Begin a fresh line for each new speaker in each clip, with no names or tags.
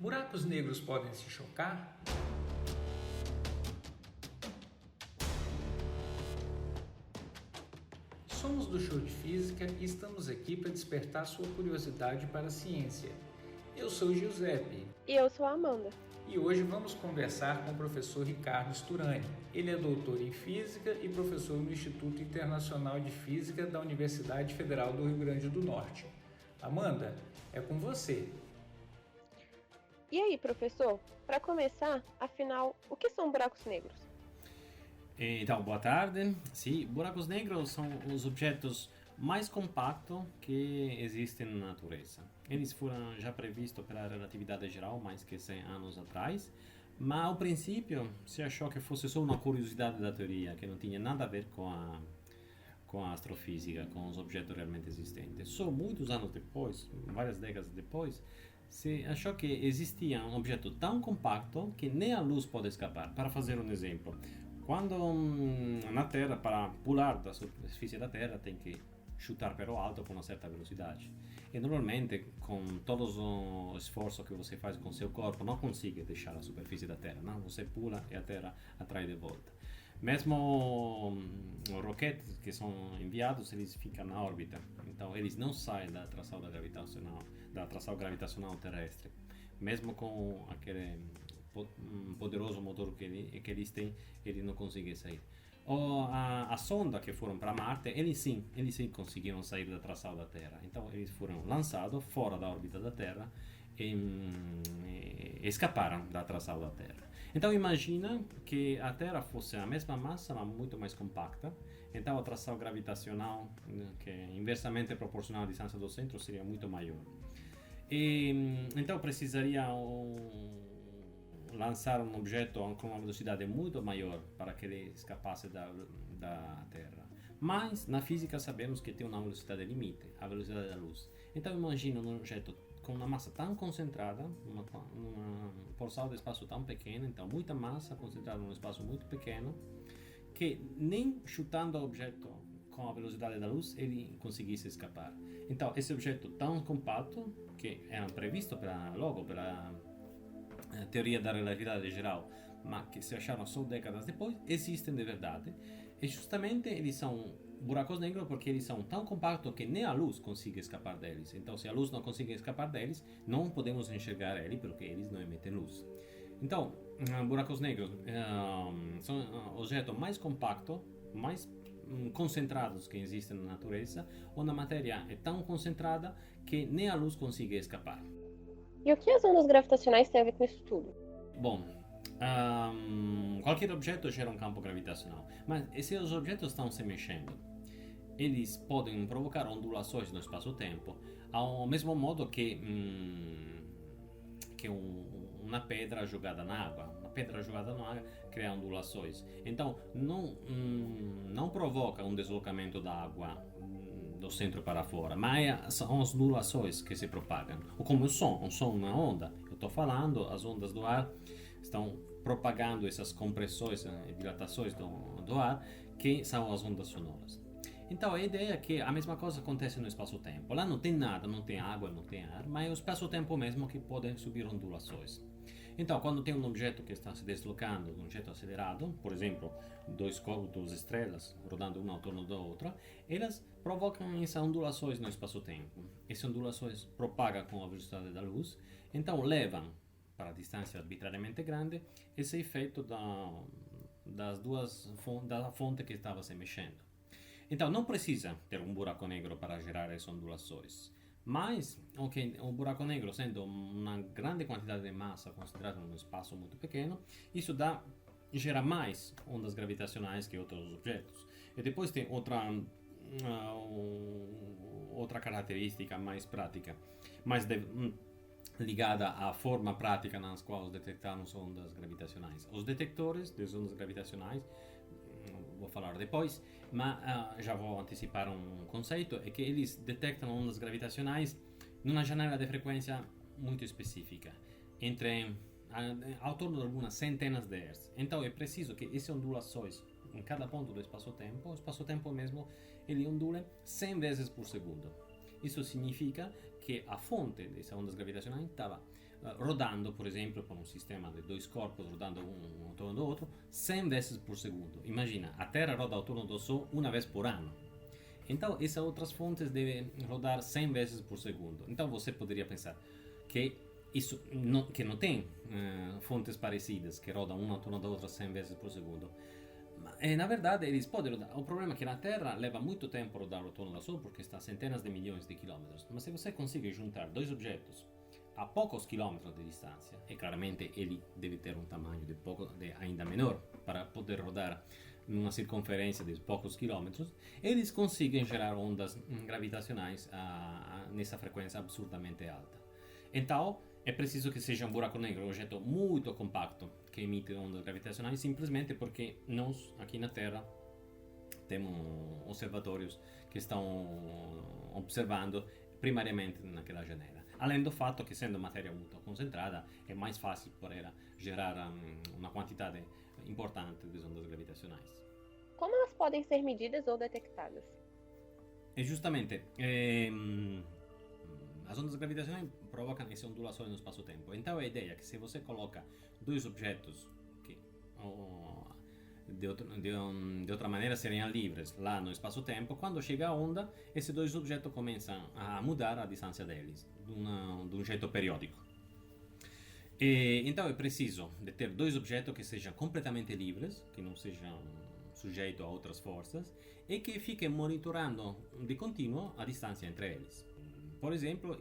Buracos negros podem se chocar? Somos do Show de Física e estamos aqui para despertar sua curiosidade para a ciência. Eu sou Giuseppe.
E eu sou a Amanda.
E hoje vamos conversar com o professor Ricardo Sturani. Ele é doutor em Física e professor no Instituto Internacional de Física da Universidade Federal do Rio Grande do Norte. Amanda, é com você.
E aí, professor? Para começar, afinal, o que são buracos negros?
Então, boa tarde. Sim, buracos negros são os objetos mais compactos que existem na natureza. Eles foram já previstos pela relatividade geral mais que 100 anos atrás, mas ao princípio se achou que fosse só uma curiosidade da teoria, que não tinha nada a ver com a astrofísica, com os objetos realmente existentes. Só muitos anos depois, várias décadas depois, se achou que existia um objeto tão compacto que nem a luz pode escapar. Para fazer um exemplo, quando na Terra, para pular da superfície da Terra, tem que chutar para o alto com uma certa velocidade. E normalmente, com todo o esforço que você faz com seu corpo, não consegue deixar a superfície da Terra. Não? Você pula e a Terra atrai de volta. Mesmo os roquetes que são enviados, eles ficam na órbita. Então, eles não saem da atração gravitacional terrestre. Mesmo com aquele poderoso motor que eles têm, eles não conseguem sair. A sonda que foram para Marte, eles sim conseguiram sair da atração da Terra. Então eles foram lançados fora da órbita da Terra e escaparam da atração da Terra. Então imagina que a Terra fosse a mesma massa, mas muito mais compacta. Então a atração gravitacional, que é inversamente proporcional à distância do centro, seria muito maior. Então precisaria lançar um objeto com uma velocidade muito maior para que ele escapasse da Terra. Mas na física sabemos que tem uma velocidade limite, a velocidade da luz. Então imagina um objeto com uma massa tão concentrada, uma porção de espaço tão pequeno, então muita massa concentrada num espaço muito pequeno, que nem chutando o objeto com a velocidade da luz ele conseguisse escapar. Então esse objeto tão compacto, que era previsto pela teoria da relatividade geral, mas que se acharam só décadas depois, existem de verdade. E justamente eles são buracos negros porque eles são tão compactos que nem a luz consegue escapar deles. Então, se a luz não consegue escapar deles, não podemos enxergar eles porque eles não emitem luz. Então, buracos negros são objetos mais compactos, mais concentrados que existem na natureza, onde a matéria é tão concentrada que nem a luz consegue escapar.
E o que as ondas gravitacionais têm a ver com isso tudo?
Bom, qualquer objeto gera um campo gravitacional, mas se os objetos estão se mexendo, eles podem provocar ondulações no espaço-tempo, ao mesmo modo que uma pedra jogada na água. Uma pedra jogada na água cria ondulações. Então, não provoca um deslocamento da água do centro para fora, mas são as ondulações que se propagam. Ou como o som é uma onda. Eu estou falando, as ondas do ar estão propagando essas compressões e dilatações do ar, que são as ondas sonoras. Então a ideia é que a mesma coisa acontece no espaço-tempo. Lá não tem nada, não tem água, não tem ar, mas é o espaço-tempo mesmo que pode subir ondulações. Então, quando tem um objeto que está se deslocando, um objeto acelerado, por exemplo, duas estrelas rodando uma ao torno da outra, elas provocam essas ondulações no espaço-tempo. Essas ondulações propagam com a velocidade da luz, então levam para distância arbitrariamente grande esse efeito da fonte que estava se mexendo. Então, não precisa ter um buraco negro para gerar essas ondulações. Mas, o buraco negro, sendo uma grande quantidade de massa concentrada num espaço muito pequeno, isso gera mais ondas gravitacionais que outros objetos. E depois tem outra característica mais prática, ligada à forma prática nas quais detectamos ondas gravitacionais. Os detectores das ondas gravitacionais, vou falar depois, mas já vou antecipar um conceito, é que eles detectam ondas gravitacionais numa janela de frequência muito específica, ao torno de algumas centenas de hertz. Então é preciso que essas ondulações em cada ponto do espaço-tempo, o espaço-tempo mesmo, ele ondula 100 vezes por segundo. Isso significa que a fonte dessas ondas gravitacionais estava rodando, por exemplo, com um sistema de dois corpos rodando um ao torno do outro, 100 vezes por segundo. Imagina, a Terra roda ao torno do Sol uma vez por ano. Então, essas outras fontes devem rodar 100 vezes por segundo. Então, você poderia pensar que isso que não tem fontes parecidas que rodam uma ao torno da outra 100 vezes por segundo. Na verdade, eles podem rodar. O problema é que na Terra leva muito tempo rodar ao torno do Sol porque está a centenas de milhões de quilômetros. Mas se você consegue juntar dois objetos a poucos quilômetros de distância, e claramente ele deve ter um tamanho ainda menor para poder rodar numa circunferência de poucos quilômetros, eles conseguem gerar ondas gravitacionais nessa frequência absurdamente alta. Então, é preciso que seja um buraco negro, um objeto muito compacto que emite ondas gravitacionais, simplesmente porque nós, aqui na Terra, temos observatórios que estão observando primariamente naquela janela. Além do fato que, sendo matéria muito concentrada, é mais fácil poder gerar uma quantidade importante de ondas gravitacionais.
Como elas podem ser medidas ou detectadas?
E justamente, as ondas gravitacionais provocam essa ondulação no espaço-tempo. Então, a ideia é que se você coloca dois objetos que de outra maneira seriam livres lá no espaço-tempo, quando chega a onda, esses dois objetos começam a mudar a distância deles, de um jeito periódico. Então é preciso de ter dois objetos que sejam completamente livres, que não sejam sujeitos a outras forças, e que fiquem monitorando de contínuo a distância entre eles. Por exemplo,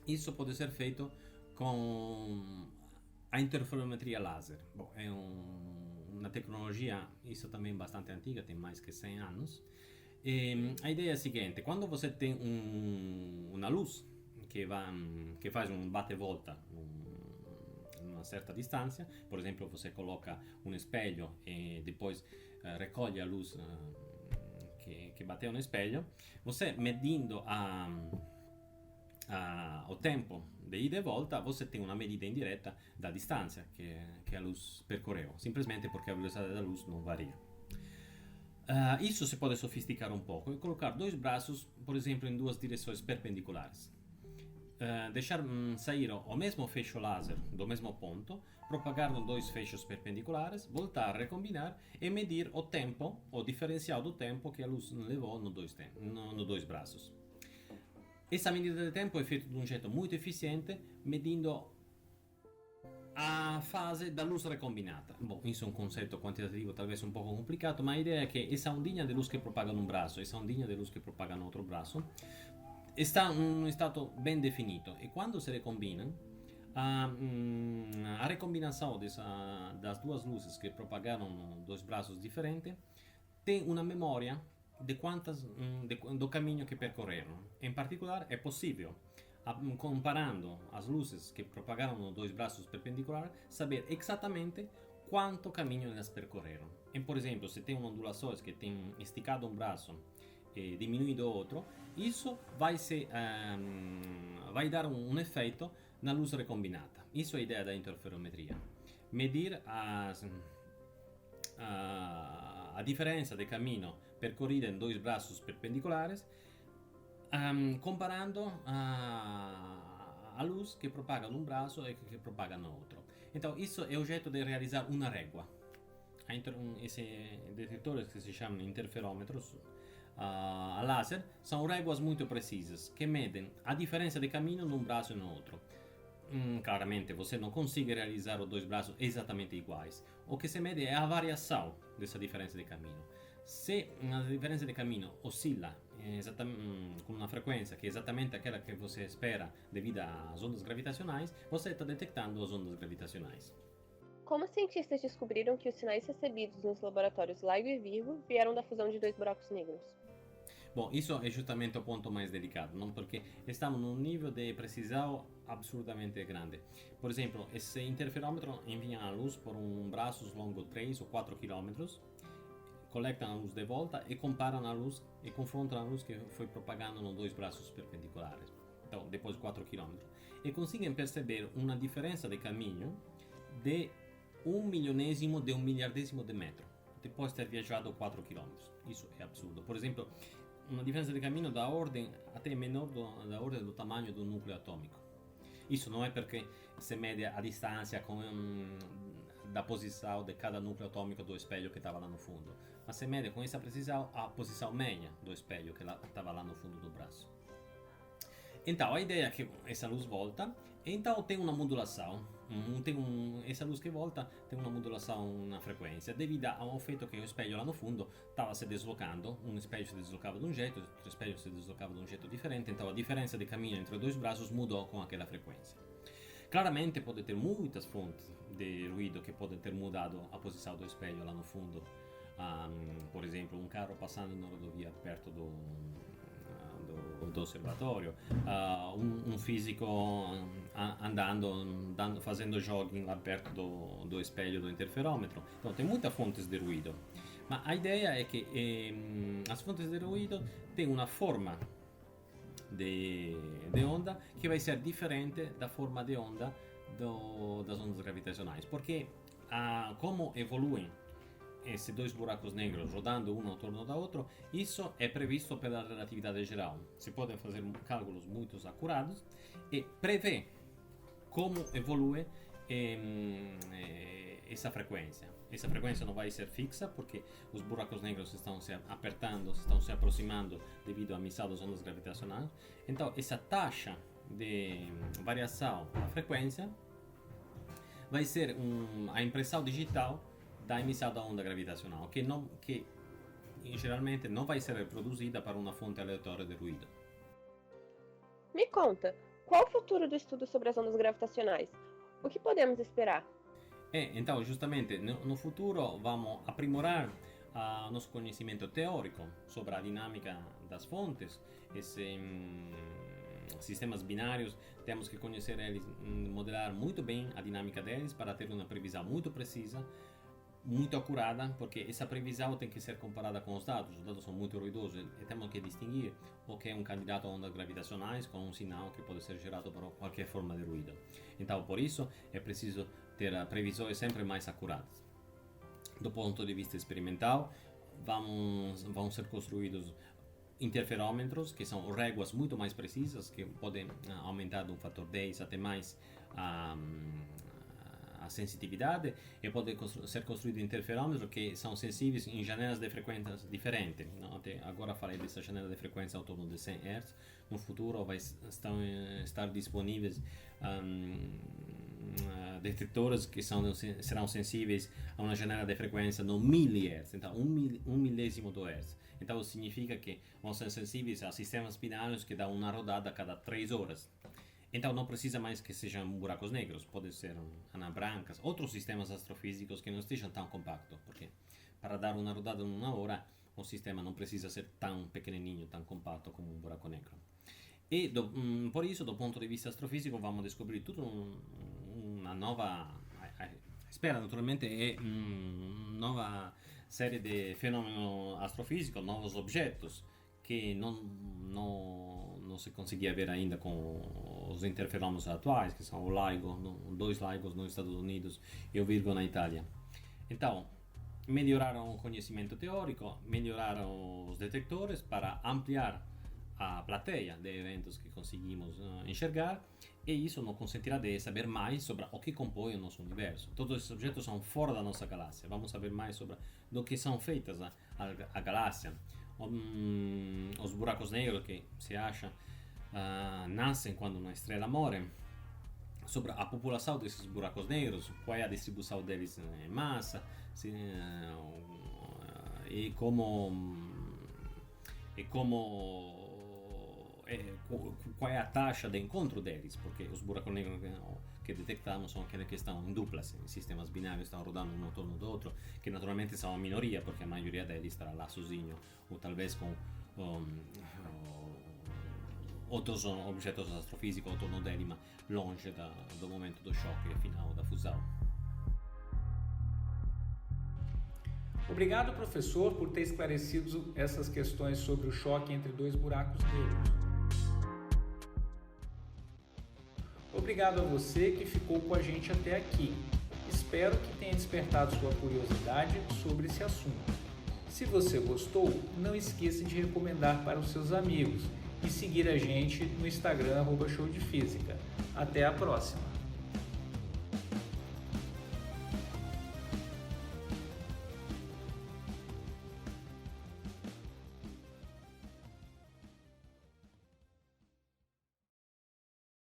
isso pode ser feito com a interferometria laser. Bom, é uma tecnologia, isso também bastante antiga, tem mais que 100 anos. A ideia é a seguinte: quando você tem uma luz que faz um bate-volta uma certa distância, por exemplo, você coloca um espelho e depois recolhe a luz que bateu no espelho, você medindo o tempo de ida e volta, você tem uma medida indireta da distância que a luz percorreu, simplesmente porque a velocidade da luz não varia. Isso se pode sofisticar um pouco e colocar dois braços, por exemplo, em duas direções perpendiculares. Deixar sair o mesmo fecho laser do mesmo ponto, propagar dois fechos perpendiculares, voltar a recombinar e medir o tempo, o diferencial do tempo que a luz levou nos dois braços. Essa medida de tempo é feita de um jeito muito eficiente, medindo a fase da luz recombinata. Bom, isso é um conceito quantitativo talvez um pouco complicato, ma a ideia é que essa ondinha de luz que propaga num braço e essa ondinha de luz que propaga no outro braço está em um estado bem definido, e quando se recombinam, a recombinação das duas luzes que propagaram nos dois braços diferentes tem uma memória do caminho que percorreram. Em particular, é possível, comparando as luzes que propagaram nos dois braços perpendiculares, saber exatamente quanto caminho elas percorreram. E, por exemplo, se tem uma ondulação que tem esticado um braço e diminuído o outro, isso vai dar um efeito na luz recombinata. Isso é a ideia da interferometria. Medir a diferença de caminho percorrida em dois braços perpendiculares, comparando a luz que propaga num braço e que propaga no outro. Então, isso é o jeito de realizar uma régua. Esses detectores que se chamam interferômetros a laser são réguas muito precisas que medem a diferença de caminho num braço e no outro. Claramente você não consegue realizar os dois braços exatamente iguais. O que se mede é a variação dessa diferença de caminho. Se a diferença de caminho oscila com uma frequência que é exatamente aquela que você espera devido às ondas gravitacionais, você está detectando as ondas gravitacionais.
Como os cientistas descobriram que os sinais recebidos nos laboratórios LIGO e Virgo vieram da fusão de dois buracos negros?
Bom, isso é justamente o ponto mais delicado, não? Porque estamos num nível de precisão absurdamente grande. Por exemplo, esse interferômetro envia a luz por um braço longo 3 ou 4 km, coletam a luz de volta e comparam a luz e confrontam a luz que foi propagando nos dois braços perpendiculares, então depois de 4 km, e conseguem perceber uma diferença de caminho de 1/1000º de 1/1000º de metro, depois de ter viajado 4 km. Isso é absurdo. Por exemplo, uma diferença de caminho da ordem até menor da ordem do tamanho do núcleo atômico. Isso não é porque se mede a distância da posição de cada núcleo atômico do espelho que estava lá no fundo, mas se mede com essa precisão a posição média do espelho que estava lá no fundo do braço. Então a ideia é que essa luz volta, então tem uma modulação, essa luz que volta tem uma modulação na frequência, devido ao fatto che lo specchio là no fundo stava se deslocando, un specchio si deslocava de um jeito, outro specchio si deslocava de um jeito diferente, então a diferença de caminho entre os dois braços mudou com aquela frequência. Claramente pode ter muitas fontes de ruído que podem ter mudado a posição do espelho lá no fundo. Por exemplo, um carro passando na rodovia perto do osservatorio, un fisico andando, fazendo jogging lá perto do espelho do interferômetro. Então tem muitas fontes de ruído, mas a ideia é que as fontes de ruído têm uma forma de onda que vai ser diferente da forma de onda das ondas gravitacionais, porque como evoluem esses dois buracos negros rodando um ao torno da outro, isso é previsto pela relatividade geral. Se podem fazer cálculos muito acurados e prever como evolui essa frequência. Essa frequência não vai ser fixa porque os buracos negros estão se apertando, estão se aproximando devido à emissão das ondas gravitacionais. Então, essa taxa de variação da frequência vai ser a impressão digital da emissão da onda gravitacional, que geralmente não vai ser reproduzida para uma fonte aleatória de ruído.
Me conta, qual o futuro do estudo sobre as ondas gravitacionais? O que podemos esperar?
Então, justamente, no futuro vamos aprimorar nosso conhecimento teórico sobre a dinâmica das fontes. Esses sistemas binários, temos que conhecer eles, modelar muito bem a dinâmica deles para ter uma previsão muito precisa, muito acurada, porque essa previsão tem que ser comparada com os dados são muito ruidosos e temos que distinguir o que é um candidato a ondas gravitacionais com um sinal que pode ser gerado por qualquer forma de ruído. Então, por isso, é preciso ter previsões sempre mais acuradas. Do ponto de vista experimental, vão ser construídos interferômetros, que são réguas muito mais precisas, que podem aumentar de um fator 10 até mais a sensitividade, e pode ser construído interferômetros que são sensíveis em janelas de frequências diferentes. Até agora falei dessa janela de frequência ao torno de 100 Hz. No futuro vai estar disponíveis detectores que serão sensíveis a uma janela de frequência no 1000 Hz, então um milésimo do Hz. Então significa que vão ser sensíveis a sistemas binários que dão uma rodada a cada 3 horas. Então não precisa mais que sejam buracos negros, pode ser anãs brancas, outros sistemas astrofísicos que não estejam tão compactos, porque para dar uma rodada em uma hora o sistema não precisa ser tão pequenininho, tão compacto como um buraco negro. E por isso, do ponto de vista astrofísico, vamos descobrir tudo uma nova, espera naturalmente, é nova série de fenômenos astrofísicos, novos objetos que não se conseguia ver ainda com os interferômetros atuais, que são o LIGO, dois LIGOs nos Estados Unidos e o Virgo na Itália. Então, melhoraram o conhecimento teórico, melhoraram os detectores para ampliar a plateia de eventos que conseguimos enxergar, e isso nos consentirá de saber mais sobre o que compõe o nosso universo. Todos esses objetos são fora da nossa galáxia. Vamos saber mais sobre do que são feitas a galáxia. Os buracos negros que se acha nascem quando uma estrela morre, sobre a população desses buracos negros, qual é a distribuição deles em massa, e qual é a taxa de encontro deles, porque os buracos negros que detectamos são aqueles que estão em duplas, em sistemas binários, estão rodando um ao torno do outro, que naturalmente são a minoria, porque a maioria deles estará lá sozinho, ou talvez com outros objetos astrofísicos ao torno dele, mas longe do momento do choque final da fusão.
Obrigado, professor, por ter esclarecido essas questões sobre o choque entre dois buracos negros. Obrigado a você que ficou com a gente até aqui. Espero que tenha despertado sua curiosidade sobre esse assunto. Se você gostou, não esqueça de recomendar para os seus amigos e seguir a gente no Instagram @showdefísica. Até a próxima!